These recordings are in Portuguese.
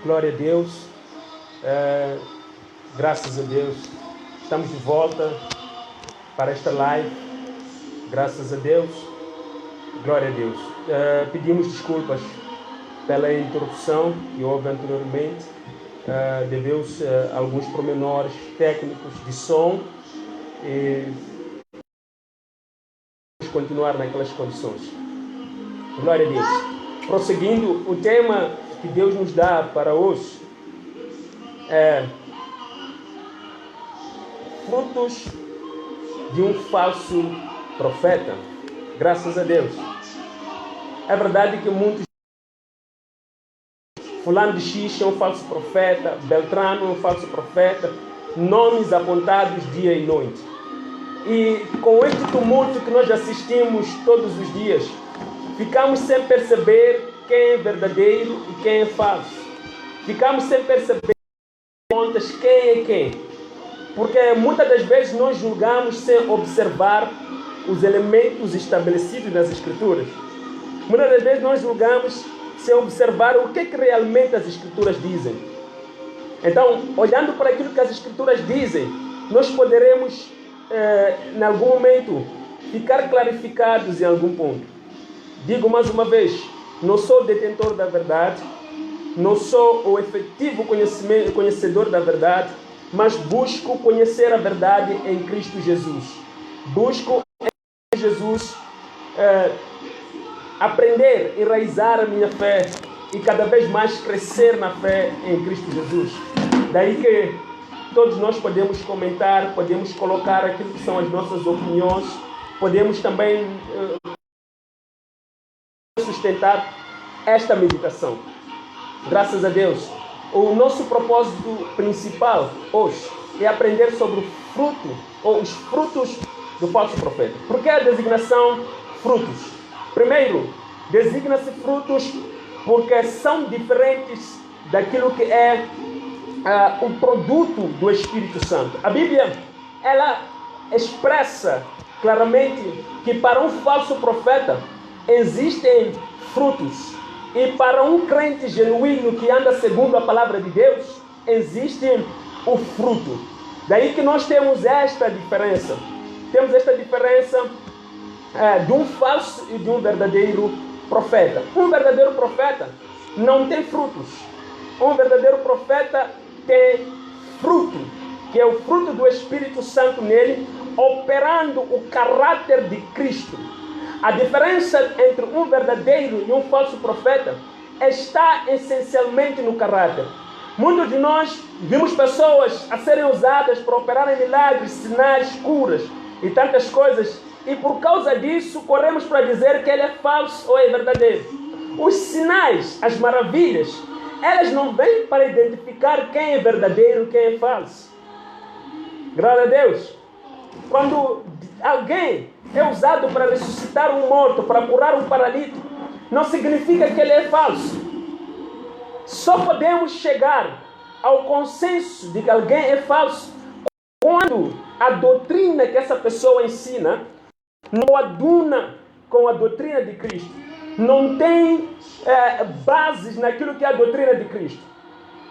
Glória a Deus. Graças a Deus. Estamos de volta para esta live. Graças a Deus. Glória a Deus. Pedimos desculpas pela interrupção que houve anteriormente. Deveu-se a alguns pormenores técnicos de som e vamos continuar naquelas condições. Glória a Deus. Prosseguindo, o tema que Deus nos dá para hoje é frutos de um falso profeta. Graças a Deus. É verdade que muitos fulano de X é um falso profeta, Beltrano é um falso profeta, nomes apontados dia e noite. E com este tumulto que nós assistimos todos os dias, ficamos sem perceber quem é verdadeiro e quem é falso. Ficamos sem perceber contas quem é quem. Porque muitas das vezes nós julgamos sem observar os elementos estabelecidos nas Escrituras. Muitas das vezes nós julgamos sem observar o que realmente as Escrituras dizem. Então, olhando para aquilo que as Escrituras dizem, nós poderemos, em algum momento, ficar clarificados em algum ponto. Digo mais uma vez, não sou detentor da verdade, não sou o efetivo conhecedor da verdade, mas busco conhecer a verdade em Cristo Jesus. Busco em Jesus aprender, enraizar a minha fé e cada vez mais crescer na fé em Cristo Jesus. Daí que todos nós podemos comentar, podemos colocar aquilo que são as nossas opiniões, podemos também sustentar esta meditação. Graças a Deus. O nosso propósito principal hoje é aprender sobre o fruto, ou os frutos do falso profeta. Por que a designação frutos? Primeiro, designa-se frutos porque são diferentes daquilo que é o produto do Espírito Santo. A Bíblia, ela expressa claramente que para um falso profeta existem frutos. E para um crente genuíno que anda segundo a palavra de Deus, existe o fruto. Daí que nós temos esta diferença. Temos esta diferença de um falso e de um verdadeiro profeta. Um verdadeiro profeta não tem frutos. Um verdadeiro profeta tem fruto, que é o fruto do Espírito Santo nele, operando o caráter de Cristo. A diferença entre um verdadeiro e um falso profeta está essencialmente no caráter. Muitos de nós vimos pessoas a serem usadas para operarem milagres, sinais, curas e tantas coisas, e por causa disso corremos para dizer que ele é falso ou é verdadeiro. Os sinais, as maravilhas, elas não vêm para identificar quem é verdadeiro e quem é falso. Glória a Deus. Quando alguém é usado para ressuscitar um morto, para curar um paralítico, não significa que ele é falso. Só podemos chegar ao consenso de que alguém é falso quando a doutrina que essa pessoa ensina não aduna com a doutrina de Cristo. Não tem bases naquilo que é a doutrina de Cristo.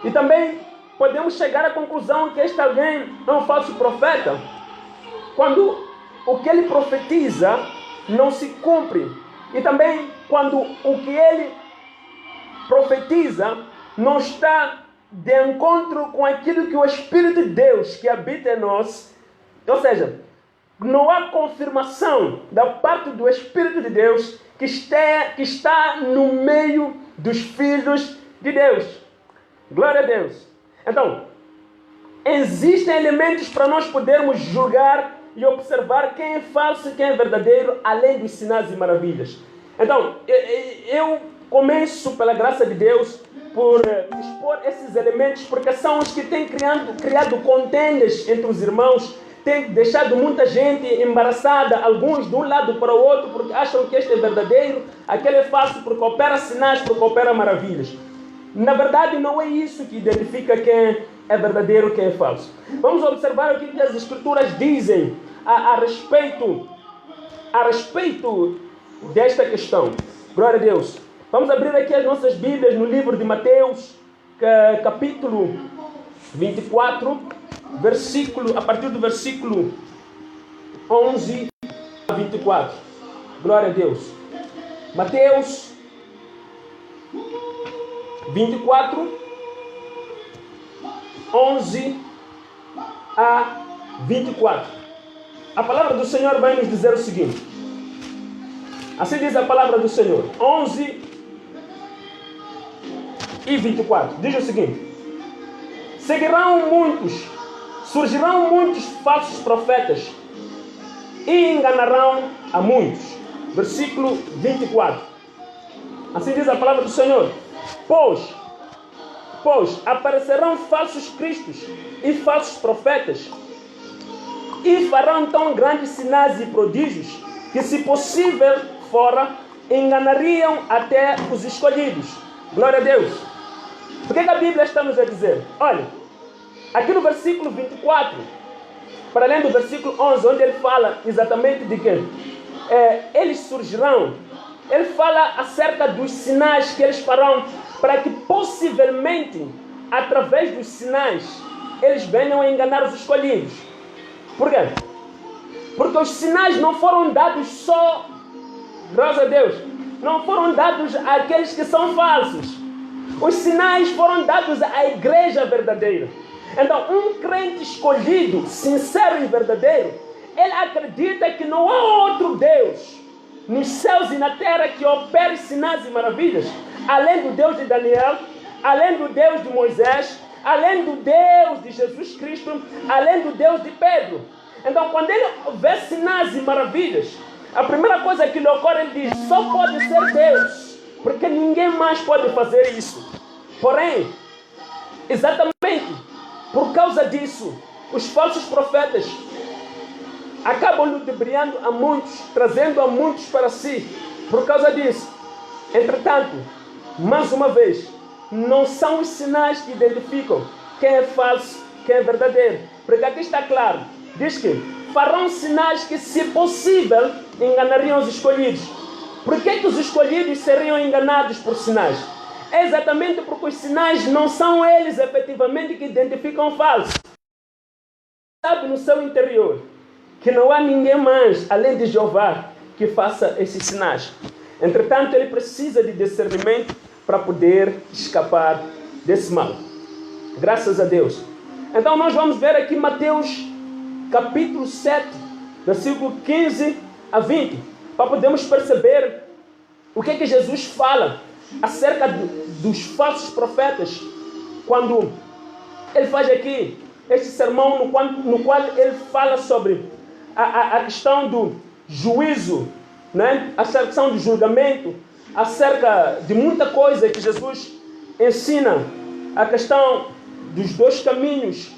E também podemos chegar à conclusão que este alguém é um falso profeta quando o que ele profetiza não se cumpre. E também quando o que ele profetiza não está de encontro com aquilo que o Espírito de Deus que habita em nós. Ou seja, não há confirmação da parte do Espírito de Deus que está no meio dos filhos de Deus. Glória a Deus. Então, existem elementos para nós podermos julgar e observar quem é falso e quem é verdadeiro, além dos sinais e maravilhas. Então, eu começo, pela graça de Deus, por expor esses elementos, porque são os que têm criado contendas entre os irmãos, têm deixado muita gente embaraçada, alguns de um lado para o outro, porque acham que este é verdadeiro, aquele é falso, porque opera sinais, porque opera maravilhas. Na verdade, não é isso que identifica quem é verdadeiro e quem é falso. Vamos observar o que as Escrituras dizem a respeito desta questão. Glória a Deus. Vamos abrir aqui as nossas Bíblias no livro de Mateus, capítulo 24, a partir do versículo 11 a 24. Glória a Deus. Mateus 24, 11 a 24. A palavra do Senhor vai nos dizer o seguinte. Assim diz a palavra do Senhor. 11 e 24. Diz o seguinte. Surgirão muitos falsos profetas e enganarão a muitos. Versículo 24. Assim diz a palavra do Senhor. Pois aparecerão falsos cristos e falsos profetas e farão tão grandes sinais e prodígios que, se possível fora, enganariam até os escolhidos. Glória a Deus. O que a Bíblia está nos a dizer? Olha, aqui no versículo 24, para além do versículo 11, onde ele fala exatamente de quem eles surgirão, ele fala acerca dos sinais que eles farão para que possivelmente, através dos sinais, eles venham a enganar os escolhidos. Por quê? Porque os sinais não foram dados só, graças a Deus, não foram dados àqueles que são falsos. Os sinais foram dados à igreja verdadeira. Então, um crente escolhido, sincero e verdadeiro, ele acredita que não há outro Deus nos céus e na terra que opere sinais e maravilhas, além do Deus de Daniel, além do Deus de Moisés, além do Deus de Jesus Cristo, além do Deus de Pedro. Então, quando ele vê sinais e maravilhas, a primeira coisa que lhe ocorre, ele diz, só pode ser Deus, porque ninguém mais pode fazer isso. Porém, exatamente por causa disso, os falsos profetas acabam ludibriando a muitos, trazendo a muitos para si, por causa disso. Entretanto, mais uma vez, não são os sinais que identificam quem é falso, quem é verdadeiro. Porque aqui está claro, diz que farão sinais que, se possível, enganariam os escolhidos. Por que os escolhidos seriam enganados por sinais? É exatamente porque os sinais não são eles efetivamente que identificam o falso. Sabe no seu interior que não há ninguém mais, além de Jeová, que faça esses sinais. Entretanto, ele precisa de discernimento para poder escapar desse mal. Graças a Deus. Então, nós vamos ver aqui Mateus capítulo 7, versículo 15 a 20, para podermos perceber o que é que Jesus fala acerca dos falsos profetas, quando ele faz aqui este sermão no qual ele fala sobre a questão do juízo, né? A questão do julgamento, acerca de muita coisa que Jesus ensina, a questão dos dois caminhos.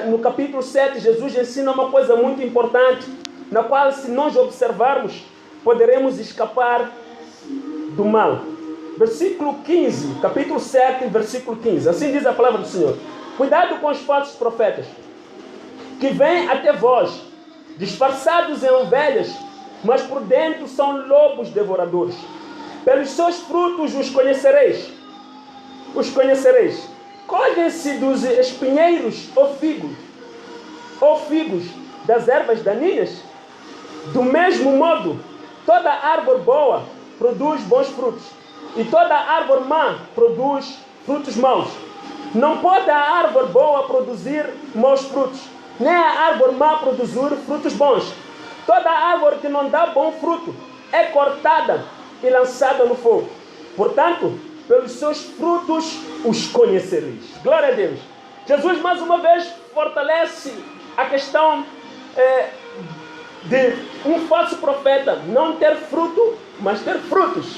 No capítulo 7, Jesus ensina uma coisa muito importante, na qual, se nós observarmos, poderemos escapar do mal. Versículo 15, capítulo 7, versículo 15. Assim diz a palavra do Senhor. Cuidado com os falsos profetas, que vêm até vós, disfarçados em ovelhas, mas por dentro são lobos devoradores. Pelos seus frutos os conhecereis. Os conhecereis. Colhem-se dos espinheiros ou figos das ervas daninhas? Do mesmo modo, toda árvore boa produz bons frutos, e toda árvore má produz frutos maus. Não pode a árvore boa produzir maus frutos, nem a árvore má produzir frutos bons. Toda árvore que não dá bom fruto é cortada e lançada no fogo. Portanto, pelos seus frutos os conhecereis. Glória a Deus. Jesus mais uma vez fortalece a questão de um falso profeta não ter fruto, mas ter frutos.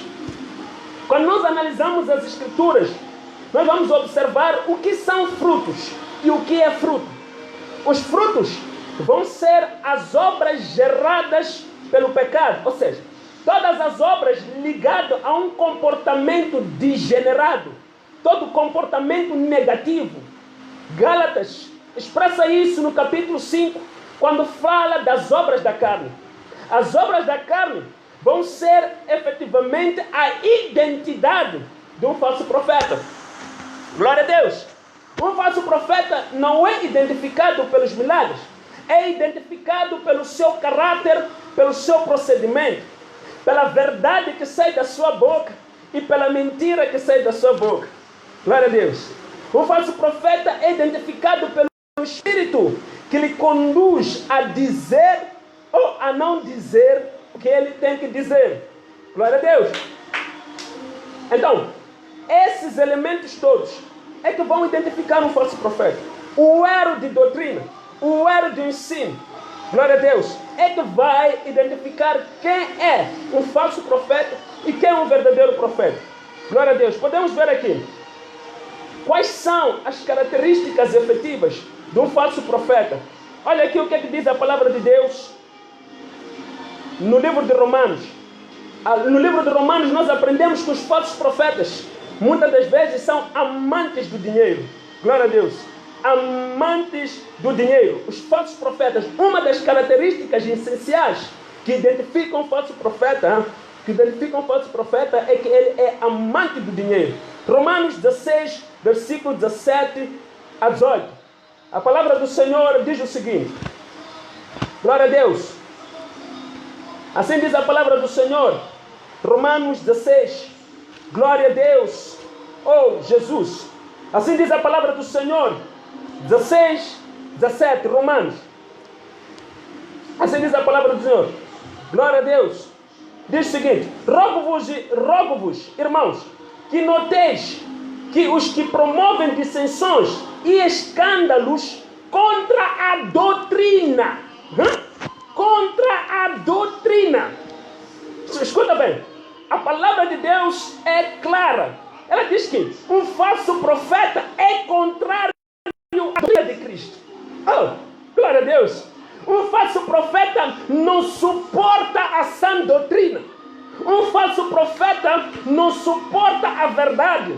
Quando nós analisamos as Escrituras, nós vamos observar o que são frutos e o que é fruto. Os frutos vão ser as obras geradas pelo pecado, ou seja, todas as obras ligadas a um comportamento degenerado, todo comportamento negativo. Gálatas expressa isso no capítulo 5, quando fala das obras da carne. As obras da carne vão ser efetivamente a identidade de um falso profeta. Glória a Deus. Um falso profeta não é identificado pelos milagres. É identificado pelo seu caráter, pelo seu procedimento, pela verdade que sai da sua boca e pela mentira que sai da sua boca. Glória a Deus. O falso profeta é identificado pelo Espírito que lhe conduz a dizer ou a não dizer o que ele tem que dizer. Glória a Deus. Então, esses elementos todos é que vão identificar um falso profeta. O erro de doutrina, o erro de ensino, glória a Deus, é que vai identificar quem é um falso profeta e quem é um verdadeiro profeta. Glória a Deus. Podemos ver aqui quais são as características efetivas de um falso profeta. Olha aqui o que é que diz a palavra de Deus no livro de Romanos. No livro de Romanos nós aprendemos que os falsos profetas muitas das vezes são amantes do dinheiro. Glória a Deus. Amantes do dinheiro. Os falsos profetas, uma das características essenciais que identificam o falso profeta, é que ele é amante do dinheiro. Romanos 16, versículo 17 a 18. A palavra do Senhor diz o seguinte. Glória a Deus. Assim diz a palavra do Senhor. Romanos 16. Glória a Deus. Oh, Jesus. Assim diz a palavra do Senhor. 16, 17. Romanos. Assim diz a palavra do Senhor. Glória a Deus. Diz o seguinte. Rogo-vos, irmãos, que noteis que os que promovem dissensões e escândalos contra a doutrina. Contra a doutrina. Escuta bem. A palavra de Deus é clara. Ela diz que um falso profeta é contrário à doutrina de Cristo. Oh, glória a Deus. Um falso profeta não suporta a sã doutrina. Um falso profeta não suporta a verdade.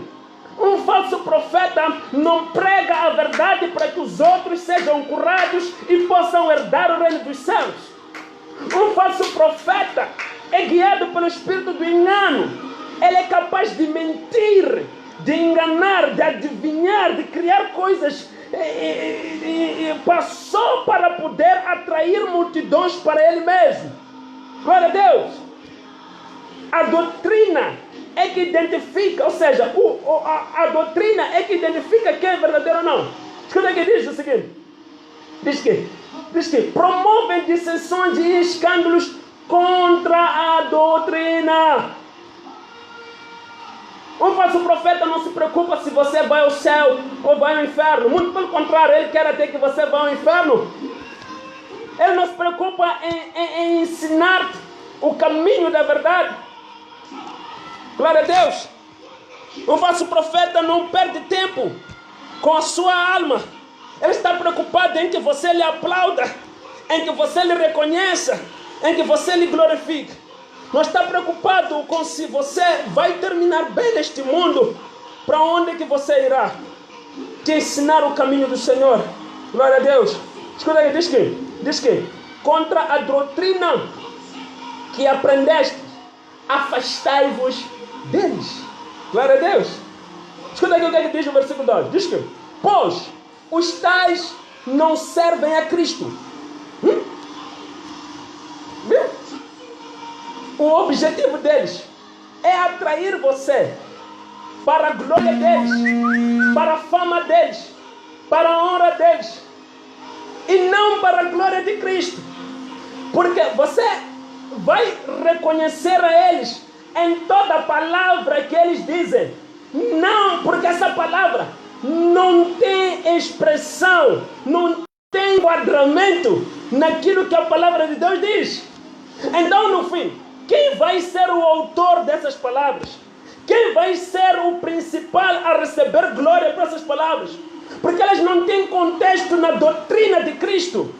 Um falso profeta não prega a verdade para que os outros sejam curados e possam herdar o reino dos céus. Um falso profeta é guiado pelo espírito do engano. Ele é capaz de mentir, de enganar, de adivinhar, de criar coisas e passou para poder atrair multidões para ele mesmo. Glória a Deus. A doutrina é que identifica, ou seja, a doutrina é que identifica quem é verdadeiro ou não. Escuta aqui, diz o seguinte. Diz que promovem dissensões e escândalos contra a doutrina. Um falso profeta não se preocupa se você vai ao céu ou vai ao inferno. Muito pelo contrário, ele quer até que você vá ao inferno. Ele não se preocupa em ensinar o caminho da verdade. Glória a Deus. Um falso profeta não perde tempo com a sua alma. Ele está preocupado em que você lhe aplauda, em que você lhe reconheça, em que você lhe glorifique. Não está preocupado com se você vai terminar bem neste mundo, para onde é que você irá. Te ensinar o caminho do Senhor. Glória a Deus. Escuta aí, diz que contra a doutrina que aprendeste, afastai-vos deles. Glória a Deus. Escuta aqui o que é que diz no versículo 2. Diz que, pois os tais não servem a Cristo. Viu? O objetivo deles é atrair você para a glória deles, para a fama deles, para a honra deles, e não para a glória de Cristo. Porque você vai reconhecer a eles em toda palavra que eles dizem. Não, porque essa palavra não tem expressão, não tem enquadramento naquilo que a palavra de Deus diz. Então, no fim, quem vai ser o autor dessas palavras? Quem vai ser o principal a receber glória por essas palavras? Porque elas não têm contexto na doutrina de Cristo.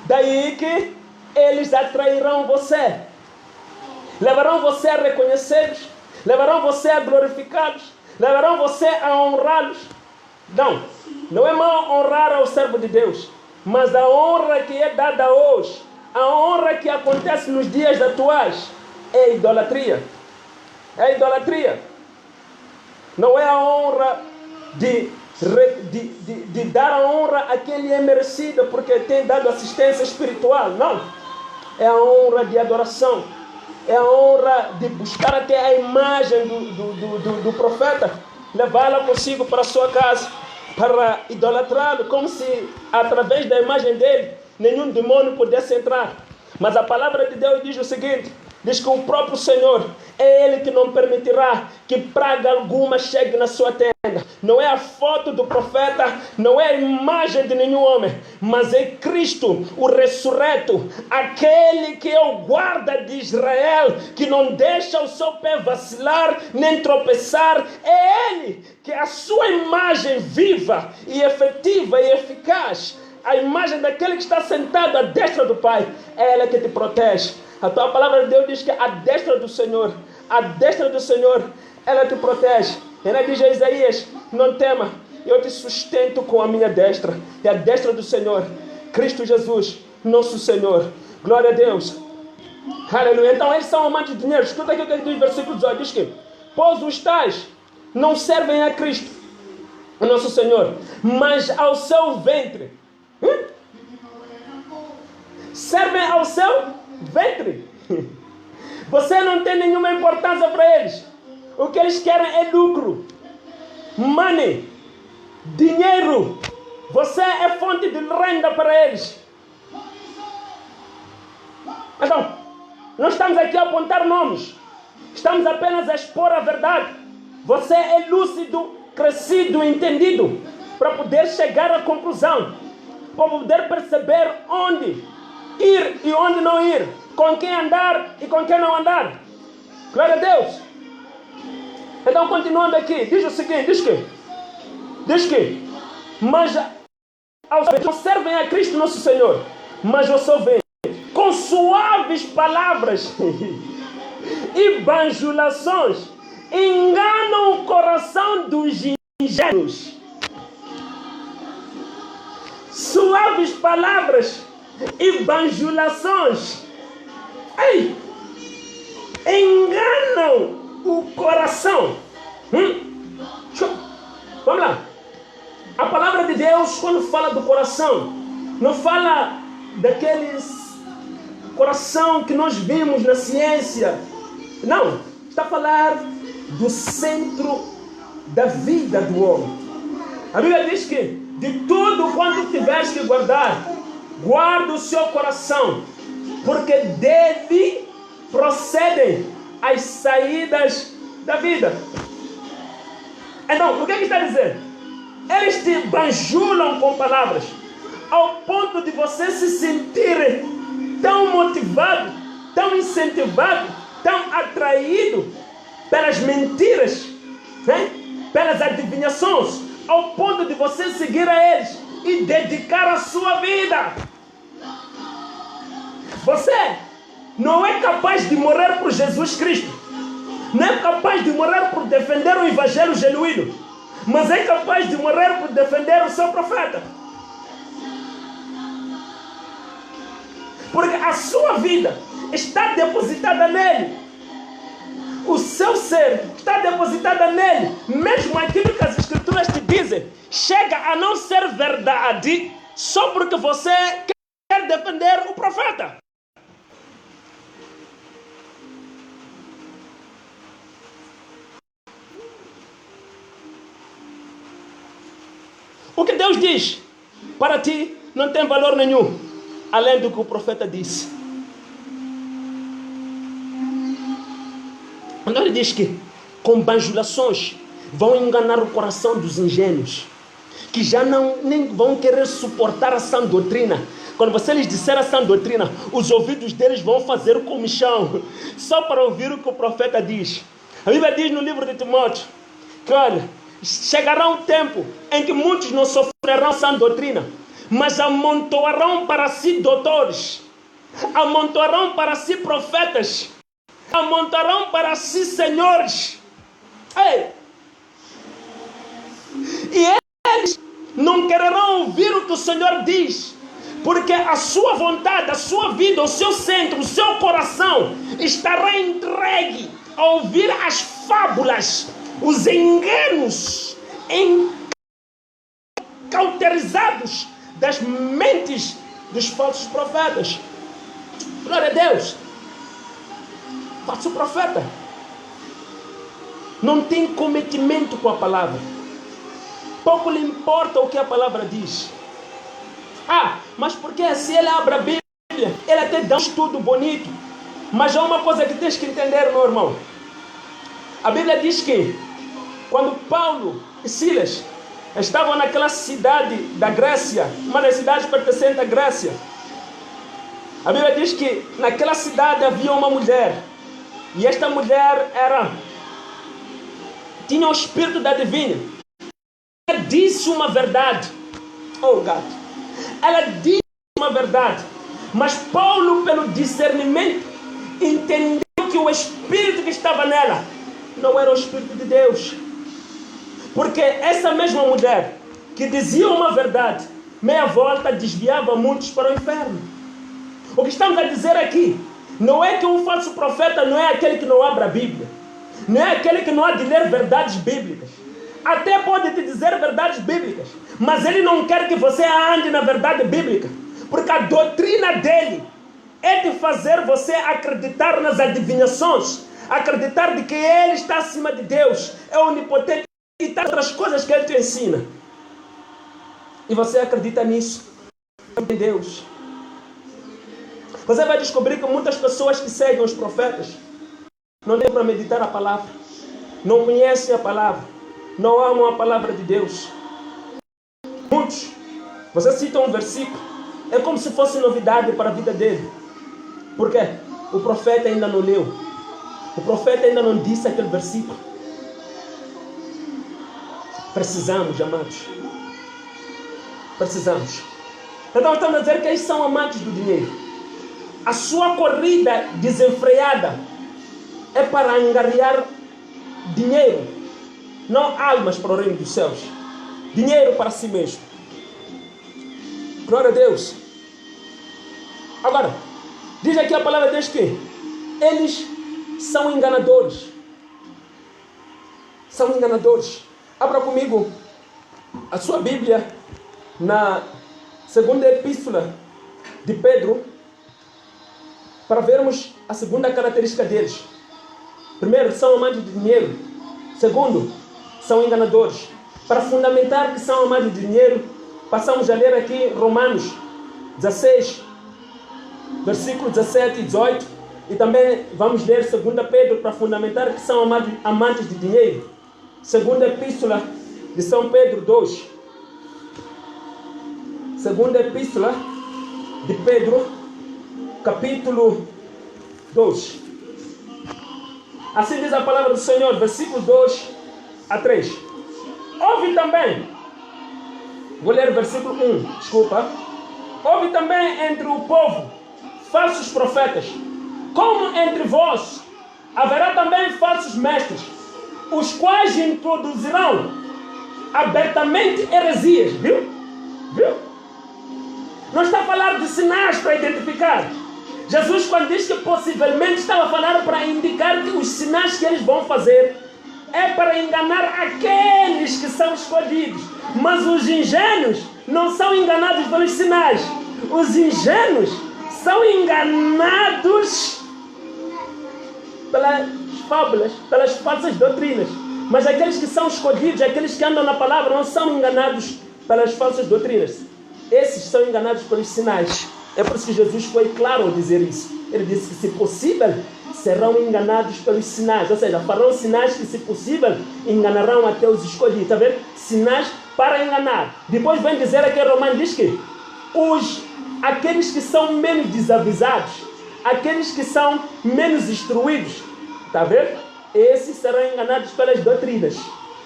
Daí que eles atrairão você. Levarão você a reconhecê-los. Levarão você a glorificá-los. Levarão você a honrá-los. Não é mal honrar ao servo de Deus. Mas a honra que é dada hoje, a honra que acontece nos dias atuais, é idolatria. É idolatria. Não é a honra de dar a honra a quem lhe é merecida, porque tem dado assistência espiritual. Não. É a honra de adoração. É a honra de buscar até a imagem do profeta, levá-la consigo para a sua casa, para idolatrá-lo, como se através da imagem dele nenhum demônio pudesse entrar. Mas a palavra de Deus diz o seguinte: diz que o próprio Senhor é Ele que não permitirá que praga alguma chegue na sua tenda. Não é a foto do profeta, não é a imagem de nenhum homem, mas é Cristo, o ressurreto, aquele que é o guarda de Israel, que não deixa o seu pé vacilar, nem tropeçar. É Ele que é a sua imagem viva e efetiva e eficaz, a imagem daquele que está sentado à destra do Pai, é Ele que te protege. A tua palavra de Deus diz que a destra do Senhor, ela te protege. Ela diz a Isaías: não tema, eu te sustento com a minha destra. E a destra do Senhor, Cristo Jesus, nosso Senhor. Glória a Deus. Aleluia. Então eles são amantes de dinheiro. Escuta aqui o que diz o versículo 18. Diz que: pois os tais não servem a Cristo, o nosso Senhor, mas ao seu ventre. Servem ao seu ventre. Você não tem nenhuma importância para eles. O que eles querem é lucro, money, dinheiro. Você é fonte de renda para eles. Então, não estamos aqui a apontar nomes, estamos apenas a expor a verdade. Você é lúcido, crescido, entendido, para poder chegar à conclusão, para poder perceber onde ir e onde não ir, com quem andar e com quem não andar. Glória a Deus. Então, continuando aqui, diz o seguinte: diz que mas não servem a Cristo nosso Senhor, mas ao seu ventre, com suaves palavras e bajulações, enganam o coração dos ingênuos. Suaves palavras e bajulações, enganam o coração. Vamos lá. A palavra de Deus, quando fala do coração, não fala daqueles coração que nós vimos na ciência. Não, está a falar do centro da vida do homem. A Bíblia diz que de tudo quanto tiveres que guardar, guarda o seu coração, porque dele procedem as saídas da vida. Então, o que está dizendo? Eles te bajulam com palavras, ao ponto de você se sentir tão motivado, tão incentivado, tão atraído pelas mentiras, pelas adivinhações, ao ponto de você seguir a eles e dedicar a sua vida. Você não é capaz de morrer por Jesus Cristo, não é capaz de morrer por defender o evangelho genuíno, mas é capaz de morrer por defender o seu profeta. Porque a sua vida está depositada nele. O seu ser está depositada nele. Mesmo aquilo que as escrituras te dizem chega a não ser verdade só porque você quer defender o profeta. O que Deus diz para ti não tem valor nenhum, além do que o profeta disse. Então ele diz que com bajulações vão enganar o coração dos ingênuos, que já nem vão querer suportar a sã doutrina. Quando você lhes disser a sã doutrina, os ouvidos deles vão fazer o comichão, só para ouvir o que o profeta diz. A Bíblia diz no livro de Timóteo que, olha, chegará um tempo em que muitos não sofrerão sã doutrina, mas amontoarão para si doutores, amontoarão para si profetas, amontoarão para si senhores. E eles não quererão ouvir o que o Senhor diz, porque a sua vontade, a sua vida, o seu centro, o seu coração estará entregue a ouvir as fábulas, os enganos cauterizados das mentes dos falsos profetas. Glória a Deus. Falso profeta não tem cometimento com a palavra. Pouco lhe importa o que a palavra diz. Mas porque se ele abre a Bíblia, ele até dá um estudo bonito. Mas há uma coisa que tens que entender, meu irmão. A Bíblia diz que quando Paulo e Silas estavam naquela cidade da Grécia, uma das cidades pertencentes à Grécia, a Bíblia diz que naquela cidade havia uma mulher. E esta mulher tinha o espírito da divina. Ela disse uma verdade. Oh, God. Ela disse uma verdade. Mas Paulo, pelo discernimento, entendeu que o espírito que estava nela não era o espírito de Deus. Porque essa mesma mulher que dizia uma verdade, meia volta desviava muitos para o inferno. O que estamos a dizer aqui não é que um falso profeta não é aquele que não abre a Bíblia, não é aquele que não há de ler verdades bíblicas. Até pode te dizer verdades bíblicas, mas ele não quer que você ande na verdade bíblica, porque a doutrina dele é de fazer você acreditar nas adivinhações, acreditar de que ele está acima de Deus, é onipotente e tantas coisas que ele te ensina. E você acredita nisso, em Deus. Você vai descobrir que muitas pessoas que seguem os profetas não têm para meditar a palavra, não conhecem a palavra, não amam a palavra de Deus. Muitos, você cita um versículo, é como se fosse novidade para a vida dele. Por quê? O profeta ainda não leu, o profeta ainda não disse aquele versículo. Precisamos, amados, precisamos. Então estamos a dizer que eles são amantes do dinheiro. A sua corrida desenfreada é para angariar dinheiro, não almas para o reino dos céus. Dinheiro para si mesmo. Glória a Deus. Agora, diz aqui a palavra de Deus que eles são enganadores. São enganadores. Abra comigo a sua Bíblia na segunda epístola de Pedro, para vermos a segunda característica deles. Primeiro, são amantes de dinheiro. Segundo, são enganadores. Para fundamentar que são amantes de dinheiro, passamos a ler aqui Romanos 16, versículos 17 e 18. E também vamos ler 2 Pedro para fundamentar que são amantes de dinheiro. Segunda epístola de São Pedro 2. Segunda epístola de Pedro, capítulo 2. Assim diz a palavra do Senhor, versículos 2 a 3. Ouve também, vou ler o versículo 1, desculpa. Ouve também entre o povo falsos profetas, como entre vós haverá também falsos mestres, os quais introduzirão abertamente heresias. Viu? Não está a falar de sinais para identificar. Jesus, quando diz que possivelmente, estava a falar para indicar que os sinais que eles vão fazer é para enganar aqueles que são escolhidos. Mas os ingênuos não são enganados pelos sinais. Os ingênuos são enganados pelas fábulas, pelas falsas doutrinas. Mas aqueles que são escolhidos, aqueles que andam na palavra, não são enganados pelas falsas doutrinas. Esses são enganados pelos sinais. É por isso que Jesus foi claro ao dizer isso. Ele disse que, se possível, serão enganados pelos sinais. Ou seja, farão sinais que, se possível, enganarão até os escolhidos. Está vendo? Sinais para enganar. Depois vem dizer aqui, Romanos diz que aqueles que são menos desavisados, aqueles que são menos instruídos, está vendo? Esses serão enganados pelas doutrinas.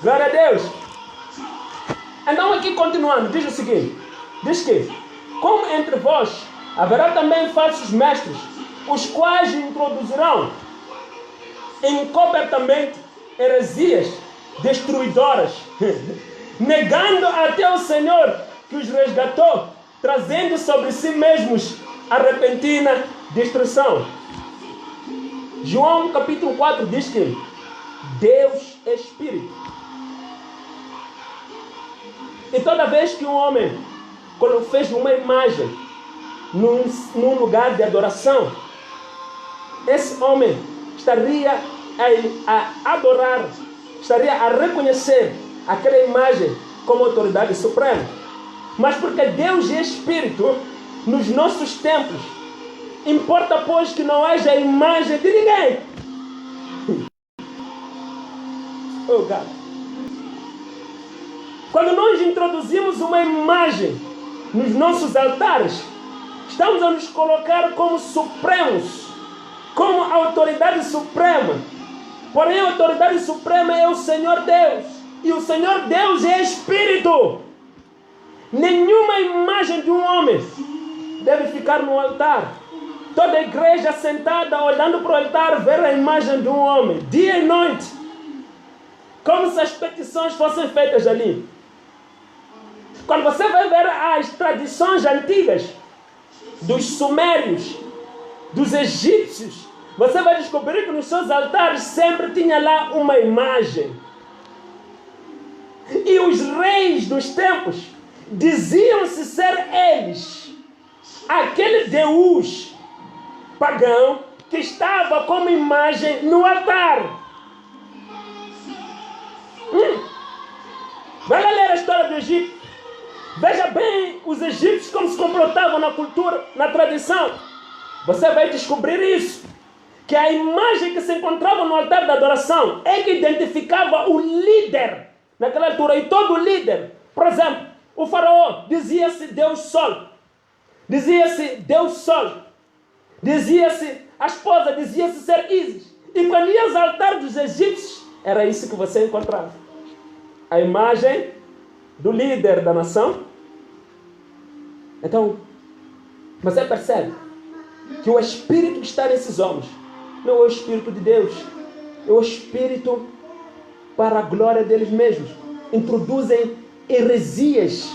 Glória a Deus. Então aqui continuando, diz o seguinte. Diz que, como entre vós haverá também falsos mestres, os quais introduzirão encobertamente heresias destruidoras, negando até o Senhor que os resgatou, trazendo sobre si mesmos a repentina destruição. João capítulo 4 diz que Deus é Espírito. E toda vez que um homem fez uma imagem num lugar de adoração, esse homem estaria a adorar, estaria a reconhecer aquela imagem como autoridade suprema. Mas porque Deus é Espírito, nos nossos templos, importa, pois, que não haja imagem de ninguém. Oh, God. Quando nós introduzimos uma imagem nos nossos altares, estamos a nos colocar como supremos, como autoridade suprema. Porém, a autoridade suprema é o Senhor Deus. E o Senhor Deus é Espírito. Nenhuma imagem de um homem deve ficar no altar. Toda a igreja sentada, olhando para o altar, ver a imagem de um homem, dia e noite. Como se as petições fossem feitas ali. Quando você vai ver as tradições antigas dos sumérios, dos egípcios, você vai descobrir que nos seus altares sempre tinha lá uma imagem. E os reis dos tempos diziam-se ser eles aquele Deus pagão que estava como imagem no altar. Vai lá ler a história do Egito. Veja bem os egípcios como se comportavam na cultura, na tradição. Você vai descobrir isso. Que a imagem que se encontrava no altar da adoração é que identificava o líder naquela altura. E todo líder, por exemplo, o faraó dizia-se Deus Sol. Dizia-se Deus Sol. Dizia-se, a esposa dizia-se ser Ísis. E quando ia aos altares dos egípcios, era isso que você encontrava. A imagem do líder da nação. Então, você percebe que o espírito que está nesses homens não é o espírito de Deus, é o espírito para a glória deles mesmos. Introduzem heresias,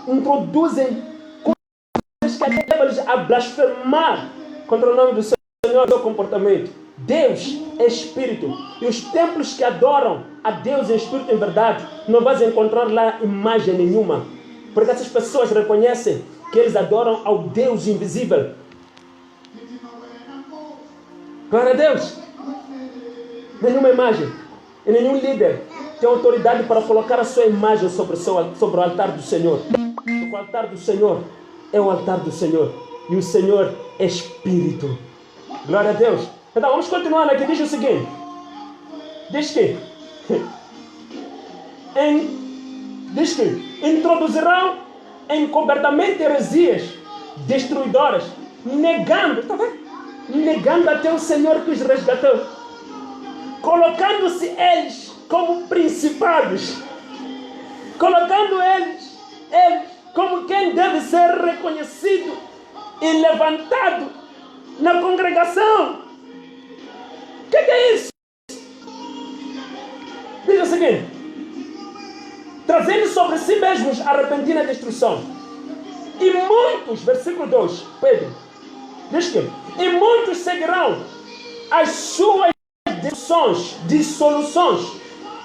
introduzem coisas que levam-lhes a blasfemar contra o nome do Senhor e o comportamento. Deus é espírito, e os templos que adoram a Deus em espírito e em verdade, não vais encontrar lá imagem nenhuma, porque essas pessoas reconhecem que eles adoram ao Deus invisível. Glória a Deus. Nenhuma imagem e nenhum líder tem autoridade para colocar a sua imagem sobre o altar do Senhor. Porque o altar do Senhor é o altar do Senhor, e o Senhor é espírito. Glória a Deus. Então vamos continuar aqui. Diz o seguinte. Diz que introduzirão encobertamente heresias destruidoras, negando, está vendo? Negando até o Senhor que os resgatou, colocando-se eles como principados, colocando eles como quem deve ser reconhecido e levantado na congregação. O que é isso? Diz o seguinte: trazendo sobre si mesmos a repentina destruição. E muitos, versículo 2, Pedro, diz que, e muitos seguirão as suas dissoluções,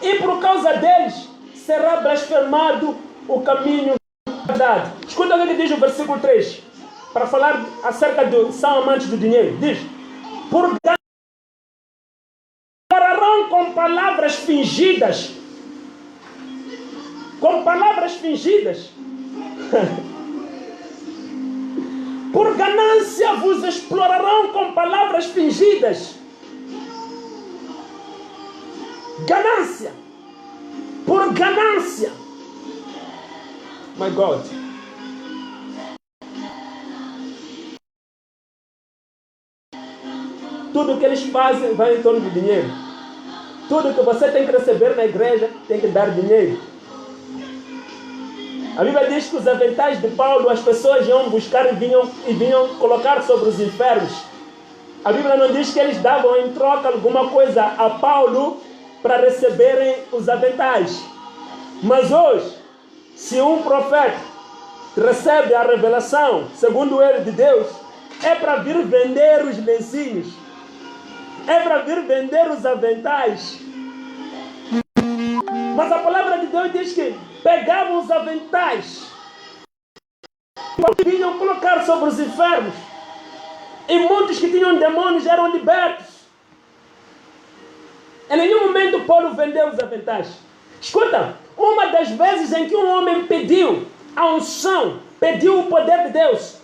e por causa deles será blasfemado o caminho da verdade. Escuta o que diz o versículo 3, para falar acerca são amantes do dinheiro. Diz: por ganharão com palavras fingidas, por ganância vos explorarão com palavras fingidas. Ganância. Por ganância. My God. Tudo que eles fazem vai em torno do dinheiro. Tudo que você tem que receber na igreja tem que dar dinheiro. A Bíblia diz que os aventais de Paulo as pessoas iam buscar e vinham colocar sobre os enfermos. A Bíblia não diz que eles davam em troca alguma coisa a Paulo para receberem os aventais. Mas hoje, se um profeta recebe a revelação, segundo ele de Deus, é para vir vender os lencinhos, é para vir vender os aventais. Mas a palavra de Deus diz que pegavam os aventais, vinham colocar sobre os enfermos, e muitos que tinham demônios eram libertos. Em nenhum momento Paulo vendeu os aventais. Escuta, uma das vezes em que um homem pediu a unção, pediu o poder de Deus,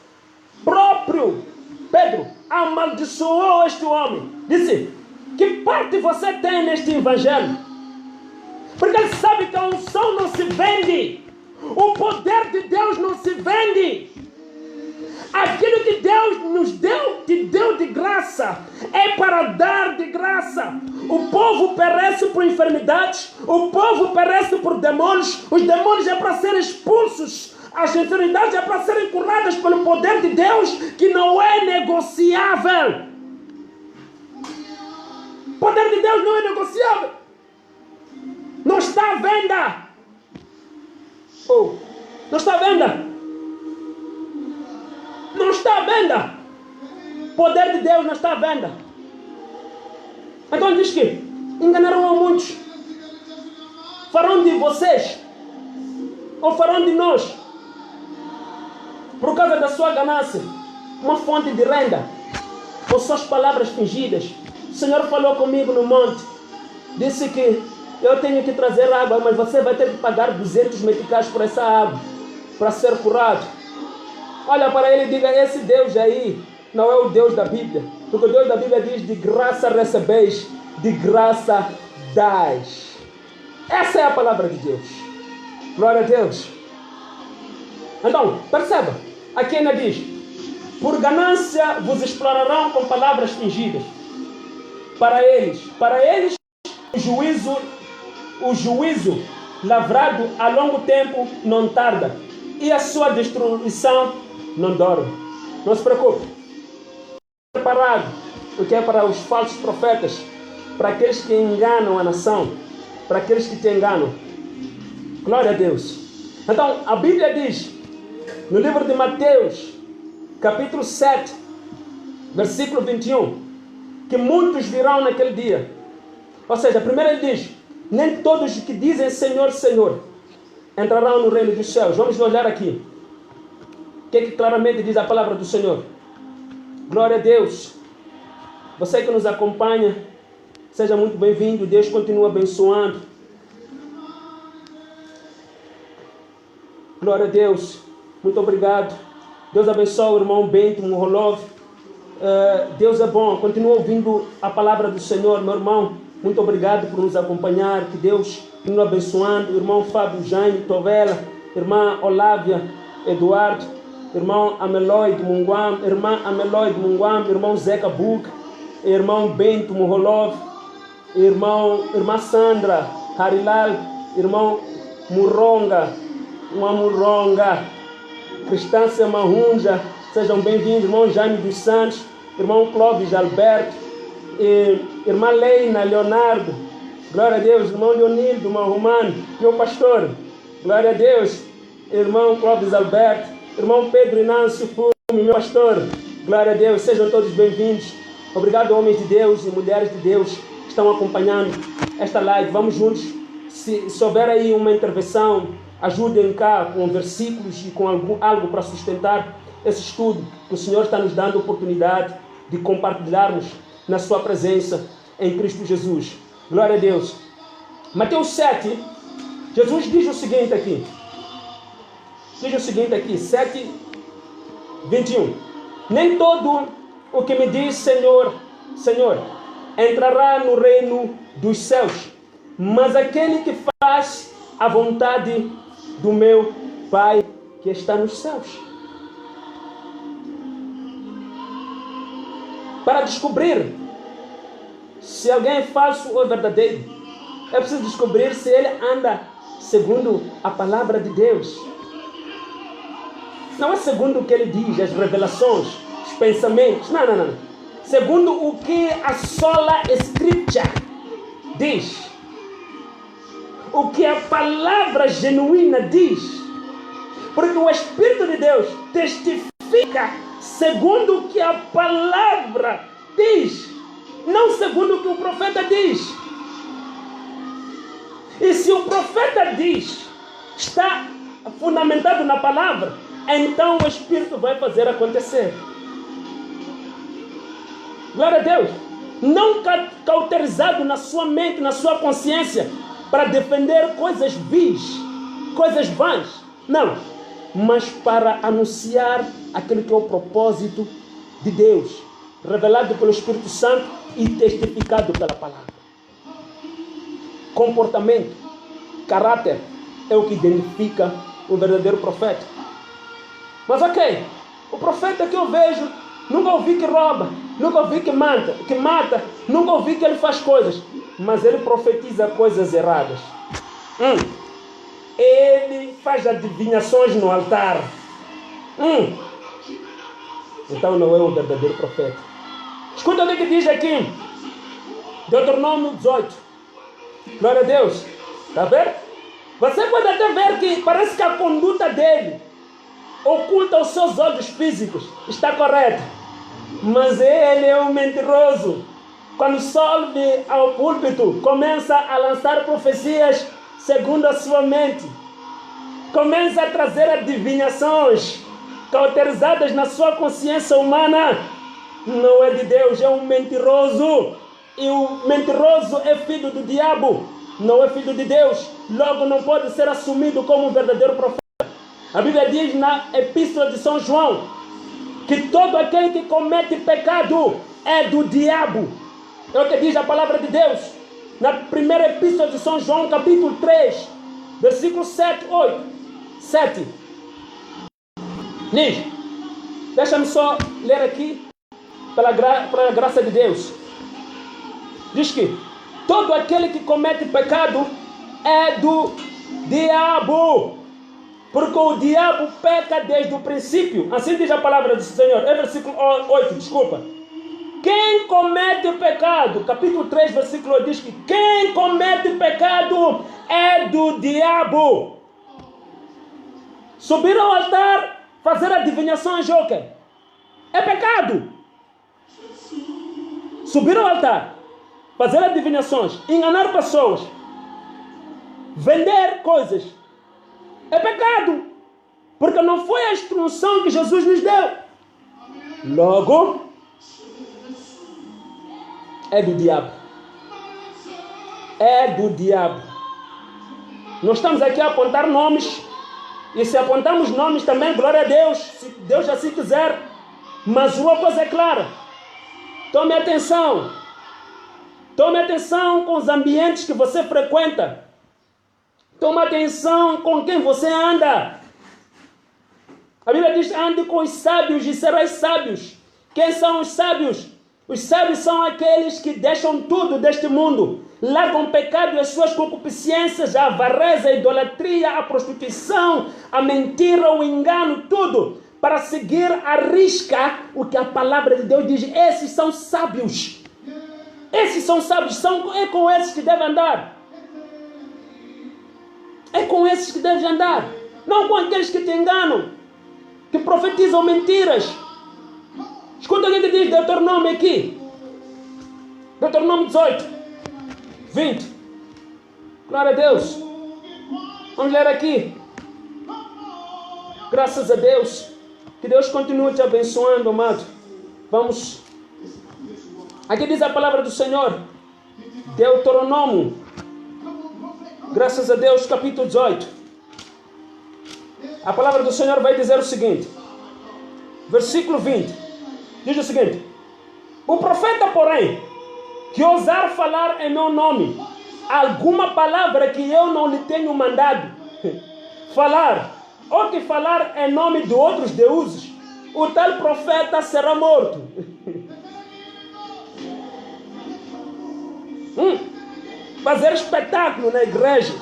próprio Pedro amaldiçoou este homem. Disse: que parte você tem neste evangelho? Porque ele sabe que a unção não se vende. O poder de Deus não se vende. Aquilo que Deus nos deu, te deu de graça, é para dar de graça. O povo perece por enfermidades, o povo perece por demônios, os demônios é para serem expulsos, as enfermidades é para serem curadas pelo poder de Deus, que não é negociável. O poder de Deus não é negociável. Não está à venda. Não está à venda. Não está à venda. O poder de Deus não está à venda. Então ele diz que enganaram a muitos. Farão de vocês, ou farão de nós, por causa da sua ganância, uma fonte de renda, com suas palavras fingidas. O Senhor falou comigo no monte, disse que eu tenho que trazer água, mas você vai ter que pagar 200 meticais por essa água, para ser curado. Olha para ele e diga: esse Deus aí não é o Deus da Bíblia. Porque o Deus da Bíblia diz: de graça recebeis, de graça dais. Essa é a palavra de Deus. Glória a Deus. Então, perceba, aqui ainda diz: por ganância vos explorarão com palavras fingidas. Para eles o juízo lavrado a longo tempo não tarda, e a sua destruição não dorme. Não se preocupe. Preparado o que é para os falsos profetas, para aqueles que enganam a nação, para aqueles que te enganam. Glória a Deus. Então, a Bíblia diz, no livro de Mateus, capítulo 7, versículo 21, que muitos virão naquele dia. Ou seja, primeiro ele diz: nem todos os que dizem Senhor, Senhor entrarão no reino dos céus. Vamos olhar aqui o que claramente diz a palavra do Senhor. Glória a Deus. Você que nos acompanha, seja muito bem-vindo. Deus continua abençoando. Glória a Deus. Muito obrigado. Deus abençoe o irmão Bento Muholov. Deus é bom. Continua ouvindo a palavra do Senhor, meu irmão. Muito obrigado por nos acompanhar. Que Deus continue abençoando. Irmão Fábio Jaime Tovela, irmã Olávia Eduardo, irmão Ameloy de Munguam, irmã Ameloy de Munguam, irmão Zeca Buca, irmão Bento Muholov, irmã Sandra Harilal, irmão Muronga, uma Muronga, Cristância Mahunja, sejam bem-vindos. Irmão Jaime dos Santos, irmão Clóvis Alberto, irmã Leina Leonardo, glória a Deus. Irmão Leonildo Mahumano, meu pastor, glória a Deus. Irmão Clóvis Alberto, irmão Pedro Inâncio Fume, meu pastor, glória a Deus. Sejam todos bem-vindos. Obrigado, homens de Deus e mulheres de Deus que estão acompanhando esta live. Vamos juntos. Se houver aí uma intervenção, ajudem cá com versículos e com algo para sustentar esse estudo que o Senhor está nos dando a oportunidade de compartilharmos na sua presença em Cristo Jesus. Glória a Deus. Mateus 7, Jesus diz o seguinte aqui. 7, 21. Nem todo o que me diz Senhor, Senhor, entrará no reino dos céus, mas aquele que faz a vontade do meu Pai que está nos céus. Para descobrir se alguém é falso ou verdadeiro, é preciso descobrir se ele anda segundo a palavra de Deus. Não é segundo o que ele diz, as revelações, os pensamentos. Não. Segundo o que a sola Escritura diz. O que a palavra genuína diz. Porque o Espírito de Deus testifica segundo o que a palavra diz, não segundo o que o profeta diz. E se o profeta diz, está fundamentado na palavra, então o Espírito vai fazer acontecer. Glória a Deus. Não cauterizado na sua mente, na sua consciência, para defender coisas vis, coisas vãs. Não. Mas para anunciar aquilo que é o propósito de Deus, revelado pelo Espírito Santo e testificado pela palavra. Comportamento, caráter é o que identifica o verdadeiro profeta. Mas ok, o profeta que eu vejo, nunca ouvi que rouba, nunca ouvi que mata, nunca ouvi que ele faz coisas, mas ele profetiza coisas erradas. Ele faz adivinhações no altar. Então não é o verdadeiro profeta. Escuta o que diz aqui, Deuteronômio 18. Glória a Deus. Está vendo? Você pode até ver que parece que a conduta dele oculta os seus olhos físicos. Está correto. Mas ele é um mentiroso. Quando sobe ao púlpito, começa a lançar profecias segundo a sua mente. Começa a trazer adivinhações cauterizadas na sua consciência humana. Não é de Deus, é um mentiroso. E o mentiroso é filho do diabo, não é filho de Deus. Logo não pode ser assumido como um verdadeiro profeta. A Bíblia diz na Epístola de São João que todo aquele que comete pecado é do diabo. É o que diz a palavra de Deus na primeira Epístola de São João, capítulo 3, versículo 7. Diz, deixa-me só ler aqui pela graça de Deus. Diz que todo aquele que comete pecado é do diabo, porque o diabo peca desde o princípio. Assim diz a palavra do Senhor. É versículo 8, desculpa. Quem comete pecado, capítulo 3, versículo 8, diz que quem comete pecado é do diabo. Subir ao altar, fazer adivinhações, joker, é pecado. Subir ao altar, fazer adivinhações, enganar pessoas, vender coisas, é pecado, porque não foi a instrução que Jesus nos deu. Logo, é do diabo. É do diabo. Nós estamos aqui a apontar nomes, e se apontamos nomes também, glória a Deus, se Deus assim quiser. Mas uma coisa é clara, tome atenção com os ambientes que você frequenta. Tome atenção com quem você anda. A Bíblia diz, ande com os sábios e serás sábios. Quem são os sábios? Os sábios são aqueles que deixam tudo deste mundo, largam o pecado e as suas concupiscências, a avareza, a idolatria, a prostituição, a mentira, o engano, tudo, para seguir à risca o que a palavra de Deus diz. Esses são sábios. Esses são sábios, é com esses que devem andar. É com esses que devem andar. Não com aqueles que te enganam, que profetizam mentiras. Escuta o que diz Deuteronômio aqui. Deuteronômio 18, 20. Glória a Deus. Vamos ler aqui. Graças a Deus. Que Deus continue te abençoando, amado. Vamos. Aqui diz a palavra do Senhor. Deuteronômio. Graças a Deus, capítulo 18. A palavra do Senhor vai dizer o seguinte. Versículo 20. Diz o seguinte: o profeta, porém, que ousar falar em meu nome alguma palavra que eu não lhe tenho mandado falar, ou que falar em nome de outros deuses, o tal profeta será morto. Fazer espetáculo na igreja.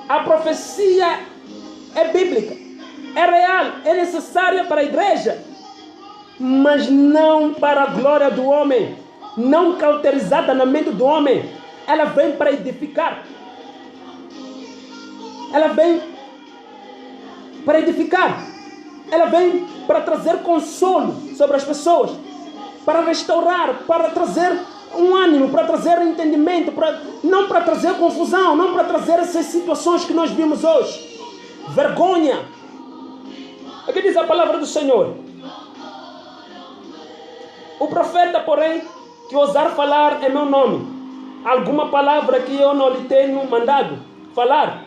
A profecia é bíblica, é real, é necessária para a igreja, mas não para a glória do homem, não cauterizada na mente do homem. Ela vem para edificar. Ela vem para edificar. Ela vem para trazer consolo sobre as pessoas, para restaurar, para trazer um ânimo, para trazer entendimento, não para trazer confusão, não para trazer essas situações que nós vimos hoje. Vergonha. Aqui diz a palavra do Senhor. O profeta, porém, que ousar falar em meu nome, alguma palavra que eu não lhe tenho mandado falar,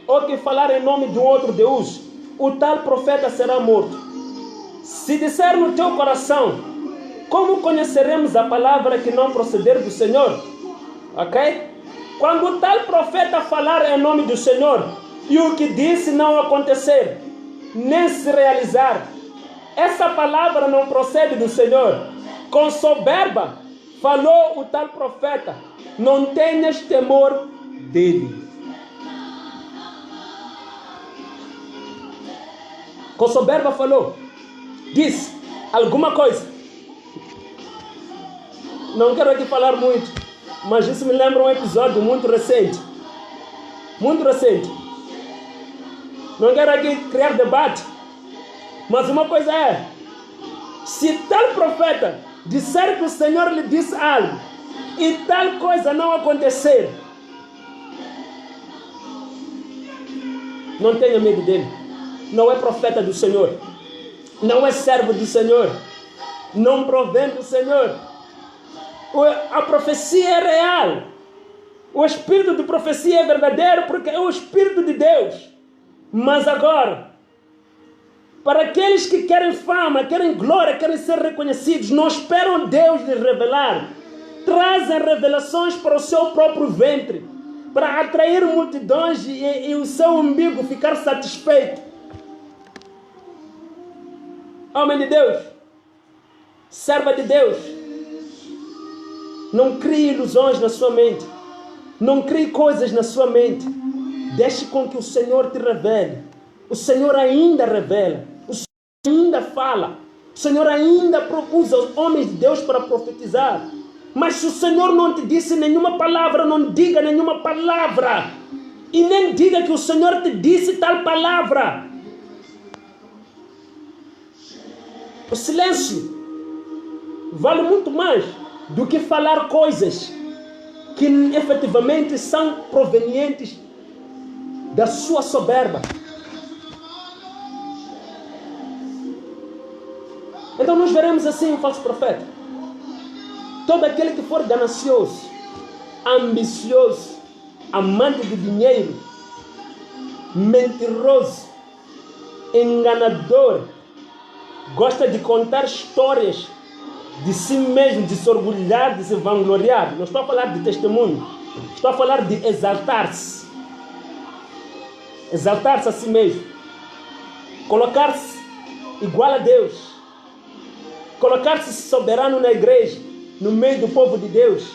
ou que falar em nome de um outro Deus, o tal profeta será morto. Se disser no teu coração, como conheceremos a palavra que não proceder do Senhor? Ok? Quando o tal profeta falar em nome do Senhor, e o que disse não acontecer, nem se realizar, essa palavra não procede do Senhor. Com soberba falou o tal profeta, não tenhas temor dele. Com soberba falou, disse alguma coisa. Não quero aqui falar muito, mas isso me lembra um episódio muito recente. Muito recente. Não quero aqui criar debate, mas uma coisa é, se tal profeta disser que o Senhor lhe disse algo e tal coisa não acontecer, não tenha medo dele. Não é profeta do Senhor, não é servo do Senhor, não provém do Senhor. A profecia é real, o espírito de profecia é verdadeiro porque é o Espírito de Deus. Mas agora, para aqueles que querem fama, querem glória, querem ser reconhecidos, não esperam Deus lhes revelar, trazem revelações para o seu próprio ventre, para atrair multidões e o seu umbigo ficar satisfeito. Homem de Deus, serva de Deus, não crie ilusões na sua mente, não crie coisas na sua mente, deixe com que o Senhor te revele. O Senhor ainda revela, o Senhor ainda fala, o Senhor ainda usa os homens de Deus para profetizar. Mas se o Senhor não te disse nenhuma palavra, não diga nenhuma palavra, e nem diga que o Senhor te disse tal palavra. O silêncio vale muito mais do que falar coisas que efetivamente são provenientes da sua soberba. Então nós veremos assim um falso profeta. Todo aquele que for ganancioso, ambicioso, amante de dinheiro, mentiroso, enganador, gosta de contar histórias de si mesmo, de se orgulhar, de se vangloriar. Não estou a falar de testemunho, estou a falar de exaltar-se. Exaltar-se a si mesmo. Colocar-se igual a Deus. Colocar-se soberano na igreja, no meio do povo de Deus.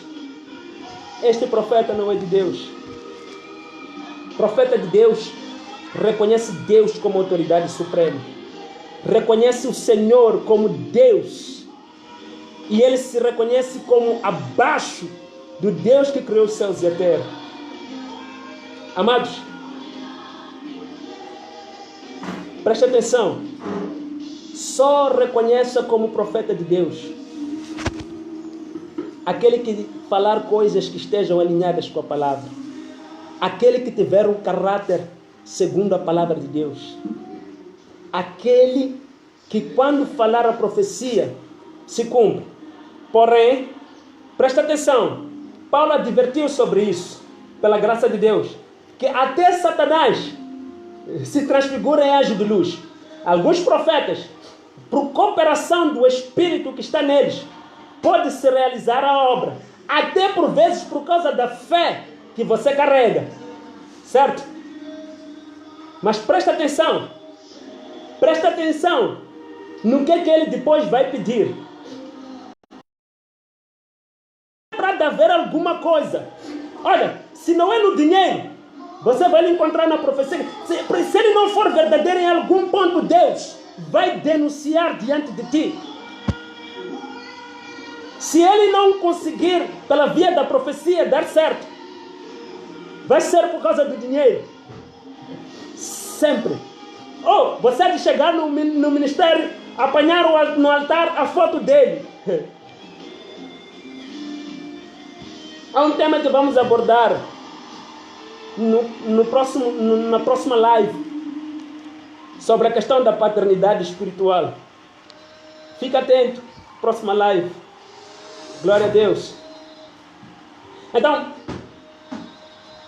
Este profeta não é de Deus. Profeta de Deus reconhece Deus como autoridade suprema. Reconhece o Senhor como Deus. E ele se reconhece como abaixo do Deus que criou os céus e a terra. Amados, preste atenção. Só reconheça como profeta de Deus aquele que falar coisas que estejam alinhadas com a palavra. Aquele que tiver um caráter segundo a palavra de Deus. Aquele que quando falar a profecia se cumpre. Porém, presta atenção, Paulo advertiu sobre isso, pela graça de Deus, que até Satanás se transfigura em anjo de luz. Alguns profetas, por cooperação do Espírito que está neles, pode-se realizar a obra, até por vezes por causa da fé que você carrega, certo? Mas presta atenção no que ele depois vai pedir. Para haver alguma coisa, olha, se não é no dinheiro, você vai encontrar na profecia. Se ele não for verdadeiro em algum ponto, Deus vai denunciar diante de ti. Se ele não conseguir, pela via da profecia, dar certo, vai ser por causa do dinheiro. Sempre. Ou você há de chegar no ministério, apanhar no altar a foto dele. Há um tema que vamos abordar na próxima live sobre a questão da paternidade espiritual. Fica atento, próxima live. Glória a Deus. Então,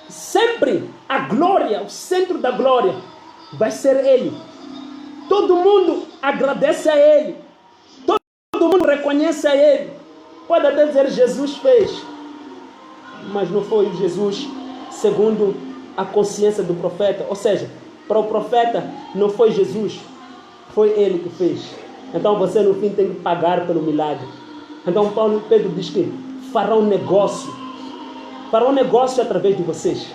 sempre a glória, o centro da glória vai ser Ele. Todo mundo agradece a Ele. Todo mundo reconhece a Ele. Pode até dizer Jesus fez, mas não foi o Jesus segundo a consciência do profeta. Ou seja, para o profeta não foi Jesus, foi Ele que fez. Então você no fim tem que pagar pelo milagre. Então Pedro diz que farão negócio através de vocês.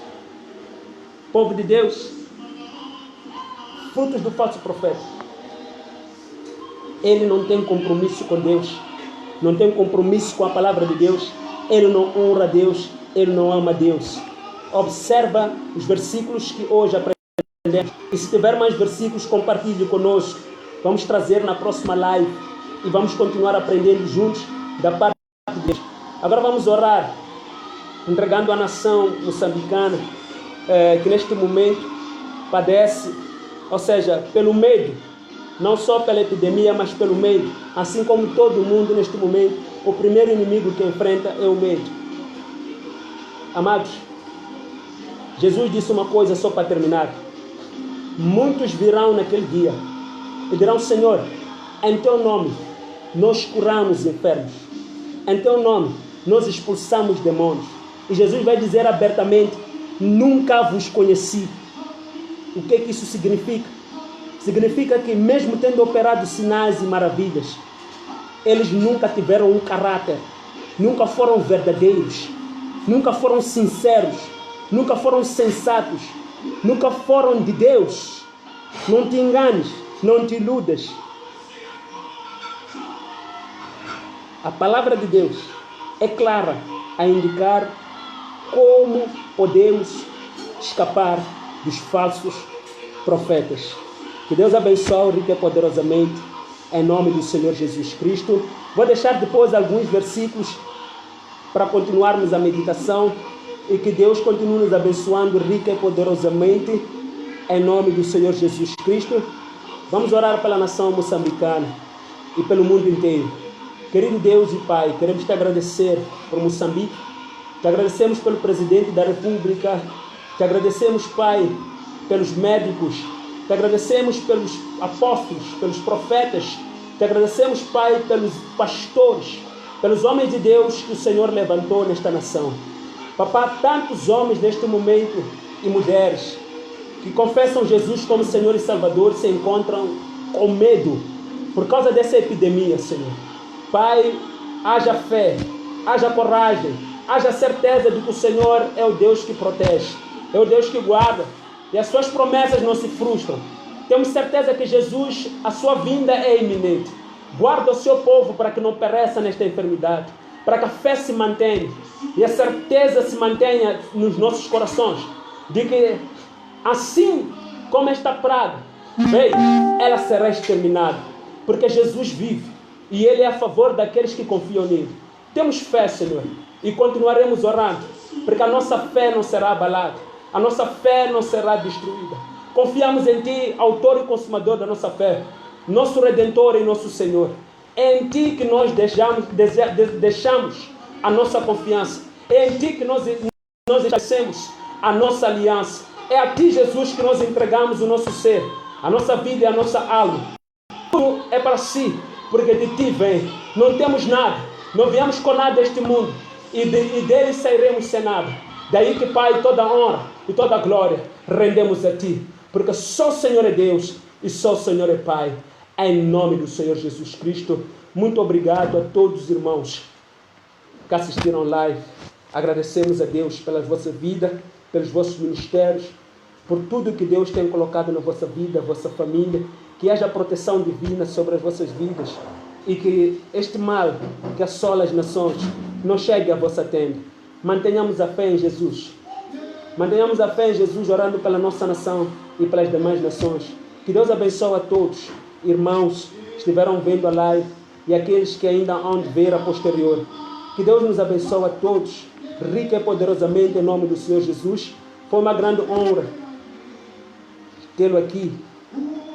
Povo de Deus, frutos do falso profeta. Ele não tem compromisso com Deus, não tem compromisso com a palavra de Deus, ele não honra Deus, ele não ama Deus. Observa os versículos que hoje aprendemos. E se tiver mais versículos, compartilhe conosco. Vamos trazer na próxima live e vamos continuar aprendendo juntos da parte de Deus. Agora vamos orar, entregando a nação moçambicana que neste momento padece, ou seja, pelo medo, não só pela epidemia, mas pelo medo. Assim como todo mundo neste momento, o primeiro inimigo que enfrenta é o medo. Amados, Jesus disse uma coisa só para terminar. Muitos virão naquele dia e dirão: Senhor, em teu nome nós curamos enfermos, em teu nome nós expulsamos demônios. E Jesus vai dizer abertamente: nunca vos conheci. O que isso significa? Significa que mesmo tendo operado sinais e maravilhas, eles nunca tiveram um caráter, nunca foram verdadeiros, nunca foram sinceros, nunca foram sensatos, nunca foram de Deus. Não te enganes, não te iludas. A palavra de Deus é clara a indicar como podemos escapar dos falsos profetas. Que Deus abençoe rica e poderosamente, em nome do Senhor Jesus Cristo. Vou deixar depois alguns versículos para continuarmos a meditação e que Deus continue nos abençoando rica e poderosamente, em nome do Senhor Jesus Cristo. Vamos orar pela nação moçambicana e pelo mundo inteiro. Querido Deus e Pai, queremos te agradecer por Moçambique, te agradecemos pelo presidente da República, te agradecemos, Pai, pelos médicos, te agradecemos pelos apóstolos, pelos profetas, te agradecemos, Pai, pelos pastores, pelos homens de Deus que o Senhor levantou nesta nação. Papá, tantos homens neste momento e mulheres que confessam Jesus como Senhor e Salvador se encontram com medo por causa dessa epidemia, Senhor. Pai, haja fé, haja coragem, haja certeza de que o Senhor é o Deus que protege, é o Deus que guarda, e as suas promessas não se frustram. Temos certeza que Jesus, a sua vinda é iminente. Guarda o seu povo para que não pereça nesta enfermidade, para que a fé se mantenha e a certeza se mantenha nos nossos corações de que assim como esta praga veio, ela será exterminada, porque Jesus vive e Ele é a favor daqueles que confiam nele. Temos fé, Senhor, e continuaremos orando, porque a nossa fé não será abalada, a nossa fé não será destruída. Confiamos em Ti, autor e consumador da nossa fé, nosso Redentor e nosso Senhor. É em Ti que nós deixamos a nossa confiança. É em Ti que nós estabelecemos a nossa aliança. É a Ti, Jesus, que nós entregamos o nosso ser, a nossa vida e a nossa alma. Tudo é para Si, porque de Ti vem. Não temos nada, não viemos com nada deste mundo, e dele sairemos sem nada. Daí que, Pai, toda a honra e toda a glória rendemos a Ti, porque só o Senhor é Deus e só o Senhor é Pai. Em nome do Senhor Jesus Cristo, muito obrigado a todos os irmãos que assistiram live. Agradecemos a Deus pela vossa vida, pelos vossos ministérios, por tudo que Deus tem colocado na vossa vida, vossa família. Que haja proteção divina sobre as vossas vidas e que este mal que assola as nações não chegue à vossa tenda. Mantenhamos a fé em Jesus. Mantenhamos a fé em Jesus, orando pela nossa nação e pelas demais nações. Que Deus abençoe a todos, irmãos que estiveram vendo a live e aqueles que ainda hão de ver a posterior. Que Deus nos abençoe a todos rica e poderosamente em nome do Senhor Jesus. Foi uma grande honra tê-lo aqui,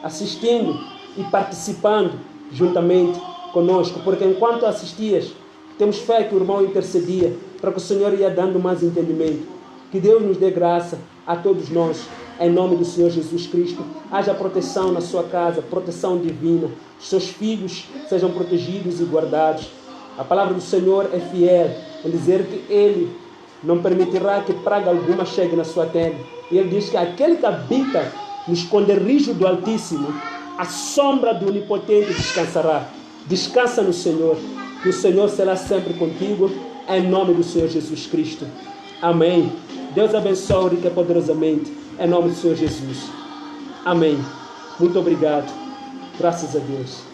assistindo e participando juntamente conosco, porque enquanto assistias, temos fé que o irmão intercedia para que o Senhor ia dando mais entendimento. Que Deus nos dê graça a todos nós, em nome do Senhor Jesus Cristo. Haja proteção na sua casa, proteção divina. Os seus filhos sejam protegidos e guardados. A palavra do Senhor é fiel em dizer que Ele não permitirá que praga alguma chegue na sua terra. E Ele diz que aquele que habita no esconderijo do Altíssimo, a sombra do Onipotente descansará. Descansa no Senhor, que o Senhor será sempre contigo, em nome do Senhor Jesus Cristo. Amém. Deus abençoe rica e poderosamente, em nome do Senhor Jesus. Amém. Muito obrigado. Graças a Deus.